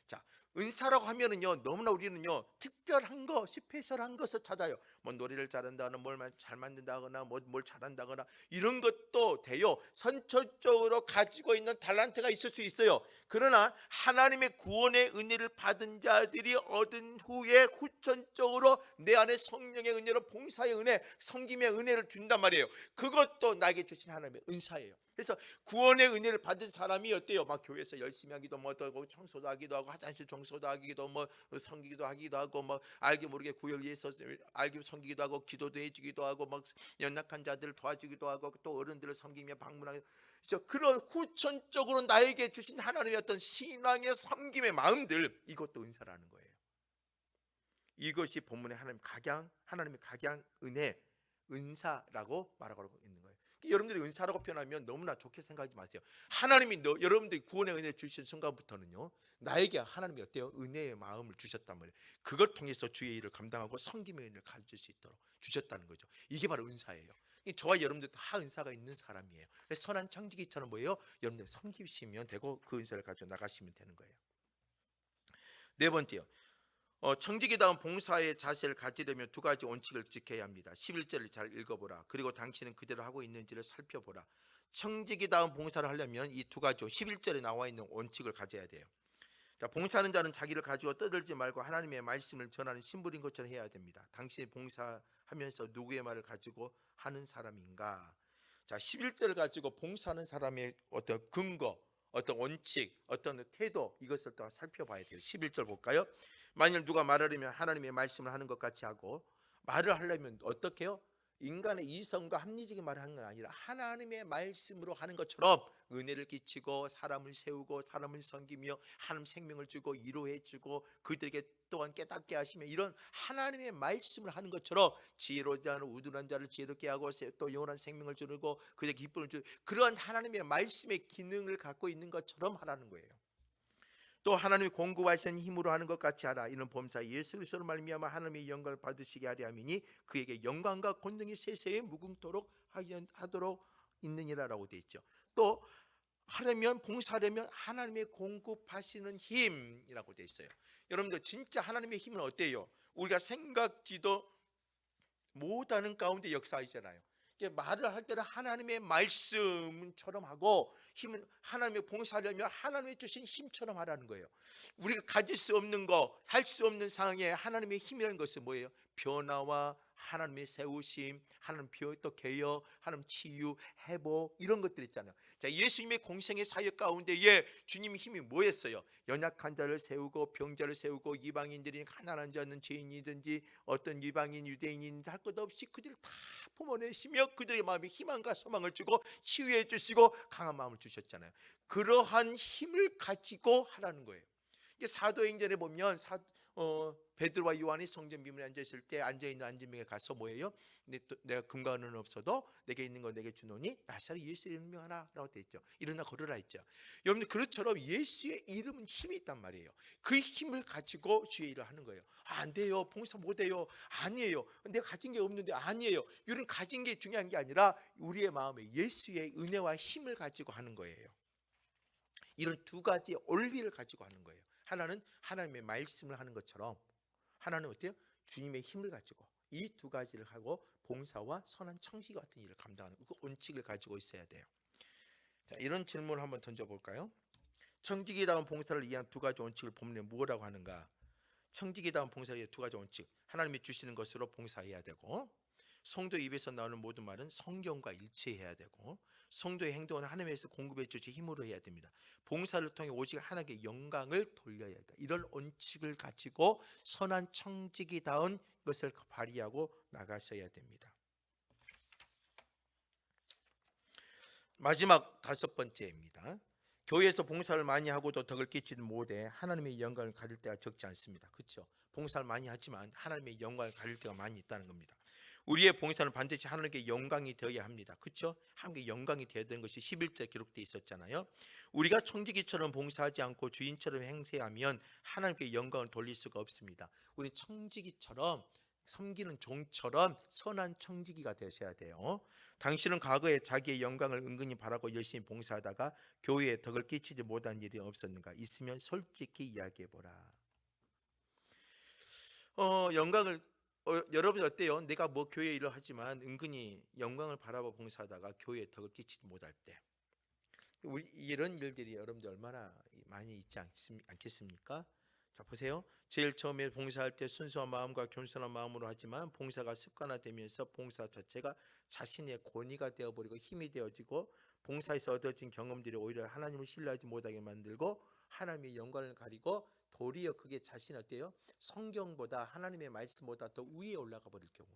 자, 은사라고 하면은요 너무나 우리는요 특별한 거, 스페셜한 것을 찾아요. 뭐 노래를 잘한다거나 뭘 잘 만든다거나 뭘 잘한다거나 이런 것도 돼요. 선천적으로 가지고 있는 탤런트가 있을 수 있어요. 그러나 하나님의 구원의 은혜를 받은 자들이 얻은 후에 후천적으로 내 안에 성령의 은혜로 봉사의 은혜, 섬김의 은혜를 준단 말이에요. 그것도 나에게 주신 하나님의 은사예요. 그래서 구원의 은혜를 받은 사람이 어때요? 막 교회에서 열심히 하기도 하고 청소도 하기도 하고 화장실 청소도 하기도 섬기기도 하기도 하고 알게 모르게 구역을 위해서 알게 섬기기도 하고 기도도 해주기도 하고 연약한 자들을 도와주기도 하고 또 어른들을 섬기며 방문하기도. 그런 후천적으로 나에게 주신 하나님의 어떤 신앙의 섬김의 마음들, 이것도 은사라는 거예요. 이것이 본문의 하나님의 각양 은혜, 은사라고 말하고 있는 거예요. 여러분들이 은사라고 표현하면 너무나 좋게 생각하지 마세요. 하나님이 여러분들이 구원의 은혜 주신 순간부터는요 나에게 하나님이 어때요? 은혜의 마음을 주셨단 말이에요. 그걸 통해서 주의 일을 감당하고 섬김의 은혜를 가질 수 있도록 주셨다는 거죠. 이게 바로 은사예요. 저와 여러분들 다 은사가 있는 사람이에요. 선한 청지기처럼 뭐예요? 여러분들 섬기시면 되고 그 은사를 가지고 나가시면 되는 거예요. 네 번째요, 청지기다운 봉사의 자세를 가지려면 두 가지 원칙을 지켜야 합니다. 11절을 잘 읽어보라. 그리고 당신은 그대로 하고 있는지를 살펴보라. 청지기다운 봉사를 하려면 이 두 가지 11절에 나와 있는 원칙을 가져야 돼요. 자, 봉사하는 자는 자기를 가지고 떠들지 말고 하나님의 말씀을 전하는 신부인 것처럼 해야 됩니다. 당신이 봉사하면서 누구의 말을 가지고 하는 사람인가? 자, 11절을 가지고 봉사하는 사람의 어떤 근거, 어떤 원칙, 어떤 태도, 이것을 또 살펴봐야 돼요. 11절 볼까요? 만일 누가 말하려면 하나님의 말씀을 하는 것 같이 하고, 말을 하려면 어떻게 해요? 인간의 이성과 합리적인 말을 하는 건 아니라 하나님의 말씀으로 하는 것처럼 은혜를 끼치고 사람을 세우고 사람을 섬기며 하나님 생명을 주고 위로해 주고 그들에게 또한 깨닫게 하시며 이런 하나님의 말씀을 하는 것처럼 지혜로지 않은 우둔한 자를 지혜롭게 하고 또 영원한 생명을 주고 그들에게 기쁨을 주고 그러한 하나님의 말씀의 기능을 갖고 있는 것처럼 하라는 거예요. 또 하나님이 공급하신 힘으로 하는 것 같이 하라. 이는 범사 예수 그리스도로 말미암아 하나님의 영광을 받으시게 하려 함이니 그에게 영광과 권능이 세세에 무궁토록 하도록 있느니라라고 되어 있죠. 또 하려면 봉사하려면 하나님의 공급하시는 힘이라고 되어 있어요. 여러분들 진짜 하나님의 힘은 어때요? 우리가 생각지도 못하는 가운데 역사이잖아요. 말을 할 때는 하나님의 말씀처럼 하고 힘은 하나님의 봉사하려면 하나님의 주신 힘처럼 하라는 거예요. 우리가 가질 수 없는 거, 할 수 없는 상황에 하나님의 힘이라는 것은 뭐예요? 변화와 하나님의 세우심, 하나님 또 개혁, 하나님 치유, 회복 이런 것들 있잖아요. 자, 예수님의 공생의 사역 가운데에 주님의 힘이 뭐였어요? 연약한 자를 세우고 병자를 세우고 이방인들이 가난한 자는 죄인이든지 어떤 이방인 유대인인지 할 것 없이 그들을 다 품어내시며 그들의 마음에 희망과 소망을 주고 치유해 주시고 강한 마음을 주셨잖아요. 그러한 힘을 가지고 하라는 거예요. 이게 사도행전에 보면 베드로와 요한이 성전 비문에 앉아 있을 때 앉아 있는 안진병에 가서 뭐예요? 내가 금과 은은 없어도 내게 있는 거 내게 주노니 나사렛 예수의 이름을 명하라라고 되어 있죠. 일어나 걸으라 했죠. 여러분들 그것처럼 예수의 이름은 힘이 있단 말이에요. 그 힘을 가지고 주의 일을 하는 거예요. 안 돼요, 봉사 못 해요. 아니에요, 내가 가진 게 없는데. 아니에요, 이런 가진 게 중요한 게 아니라 우리의 마음에 예수의 은혜와 힘을 가지고 하는 거예요. 이런 두 가지 원리를 가지고 하는 거예요. 하나는 하나님의 말씀을 하는 것처럼, 하나는 어때요? 주님의 힘을 가지고. 이 두 가지를 하고 봉사와 선한 청지 같은 일을 감당하는 그 원칙을 가지고 있어야 돼요. 자, 이런 질문을 한번 던져볼까요? 청지기다운 봉사를 위한 두 가지 원칙을 본문에 무엇이라고 하는가? 청지기다운 봉사를 위한 두 가지 원칙, 하나님이 주시는 것으로 봉사해야 되고, 성도 입에서 나오는 모든 말은 성경과 일치해야 되고, 성도의 행동은 하나님에서 공급해 주신 힘으로 해야 됩니다. 봉사를 통해 오직 하나님께 영광을 돌려야 한다. 이런 원칙을 가지고 선한 청지기다운 것을 발휘하고 나가셔야 됩니다. 마지막 다섯 번째입니다. 교회에서 봉사를 많이 하고도 덕을 끼치는 못해 하나님의 영광을 가릴 때가 적지 않습니다. 그렇죠? 봉사를 많이 하지만 하나님의 영광을 가릴 때가 많이 있다는 겁니다. 우리의 봉사는 반드시 하나님께 영광이 되어야 합니다. 그렇죠? 하나님께 영광이 되어야 되는 것이 11절 기록되어 있었잖아요. 우리가 청지기처럼 봉사하지 않고 주인처럼 행세하면 하나님께 영광을 돌릴 수가 없습니다. 우리 청지기처럼, 섬기는 종처럼 선한 청지기가 되셔야 돼요. 당신은 과거에 자기의 영광을 은근히 바라고 열심히 봉사하다가 교회에 덕을 끼치지 못한 일이 없었는가? 있으면 솔직히 이야기해보라. 영광을 여러분 어때요? 내가 뭐 교회 일을 하지만 은근히 영광을 바라보 봉사하다가 교회에 덕을 끼치지 못할 때, 우리 이런 일들이 여러분들 얼마나 많이 있지 않겠습니까? 자, 보세요. 제일 처음에 봉사할 때 순수한 마음과 겸손한 마음으로 하지만 봉사가 습관화되면서 봉사 자체가 자신의 권위가 되어버리고 힘이 되어지고 봉사에서 얻어진 경험들이 오히려 하나님을 신뢰하지 못하게 만들고 하나님의 영광을 가리고 도리어 그게 자신 어때요? 성경보다 하나님의 말씀보다 더 위에 올라가 버릴 경우.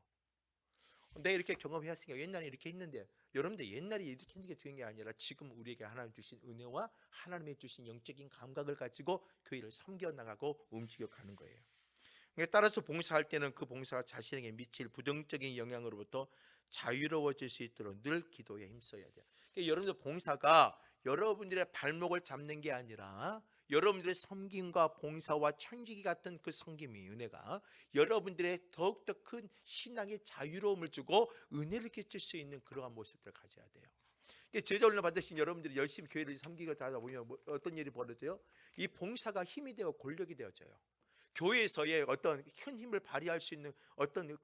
내가 이렇게 경험해왔으니까 옛날에 이렇게 했는데, 여러분들 옛날에 이렇게 했는 게 중요한 게 아니라 지금 우리에게 하나님 주신 은혜와 하나님의 주신 영적인 감각을 가지고 교회를 섬겨나가고 움직여가는 거예요. 따라서 봉사할 때는 그 봉사가 자신에게 미칠 부정적인 영향으로부터 자유로워질 수 있도록 늘 기도에 힘써야 돼요. 그러니까 여러분들 봉사가 여러분들의 발목을 잡는 게 아니라 여러분들의 섬김과 봉사와 청지기 같은 그 섬김이, 은혜가 여러분들의 더욱더 큰 신앙의 자유로움을 주고 은혜를 끼칠 수 있는 그러한 모습들을 가져야 돼요. 제자 훈련 받으신 여러분들이 열심히 교회를 섬기고 하다 보면 어떤 일이 벌어져요? 이 봉사가 힘이 되어 권력이 되어져요. 교회에서의 어떤 큰 힘을 발휘할 수 있는 어떤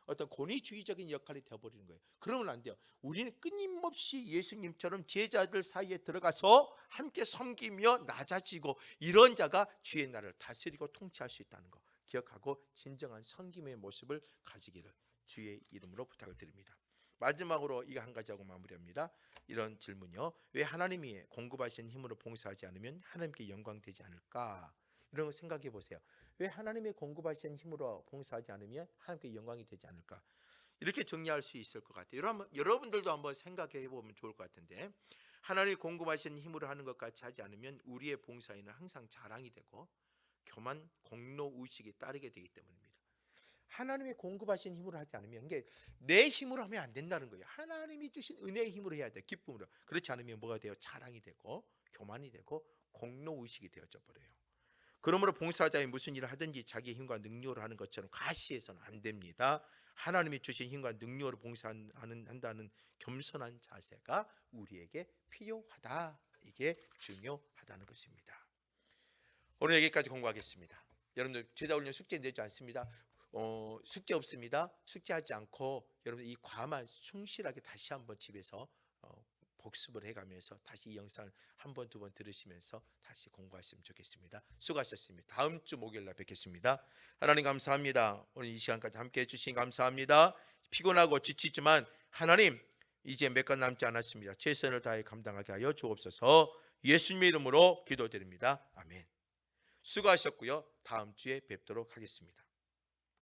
어떤 권위주의적인 역할이 되어버리는 거예요. 그러면 안 돼요. 우리는 끊임없이 예수님처럼 제자들 사이에 들어가서 함께 섬기며 낮아지고, 이런 자가 주의 나라를 다스리고 통치할 수 있다는 거 기억하고 진정한 섬김의 모습을 가지기를 주의 이름으로 부탁을 드립니다. 마지막으로 이거 한 가지 하고 마무리합니다. 이런 질문이요. 왜 하나님이 공급하신 힘으로 봉사하지 않으면 하나님께 영광되지 않을까? 이런 거 생각해 보세요. 왜 하나님의 공급하신 힘으로 봉사하지 않으면 하나님께 영광이 되지 않을까? 이렇게 정리할 수 있을 것 같아요. 여러분들도 한번 생각해 보면 좋을 것 같은데, 하나님이 공급하신 힘으로 하는 것 같이 하지 않으면 우리의 봉사에는 항상 자랑이 되고 교만, 공로 의식이 따르게 되기 때문입니다. 하나님이 공급하신 힘으로 하지 않으면, 이게 내 힘으로 하면 안 된다는 거예요. 하나님이 주신 은혜의 힘으로 해야 돼요. 기쁨으로. 그렇지 않으면 뭐가 돼요? 자랑이 되고 교만이 되고 공로 의식이 되어져 버려요. 그러므로 봉사자의 무슨 일을 하든지 자기 힘과 능력으로 하는 것처럼 과시해서는 안 됩니다. 하나님이 주신 힘과 능력으로 봉사한다는 겸손한 자세가 우리에게 필요하다. 이게 중요하다는 것입니다. 오늘 여기까지 공부하겠습니다. 여러분들 제자 훈련 숙제 내지 않습니다. 숙제 없습니다. 숙제하지 않고 여러분 이 과만 충실하게 다시 한번 집에서 복습을 해가면서 다시 이 영상을 한 번, 두 번 들으시면서 다시 공부하시면 좋겠습니다. 수고하셨습니다. 다음 주 목요일 날 뵙겠습니다. 하나님 감사합니다. 오늘 이 시간까지 함께 해주신 감사합니다. 피곤하고 지치지만 하나님 이제 몇 건 남지 않았습니다. 최선을 다해 감당하게 하여 주옵소서. 예수님의 이름으로 기도드립니다. 아멘. 수고하셨고요. 다음 주에 뵙도록 하겠습니다.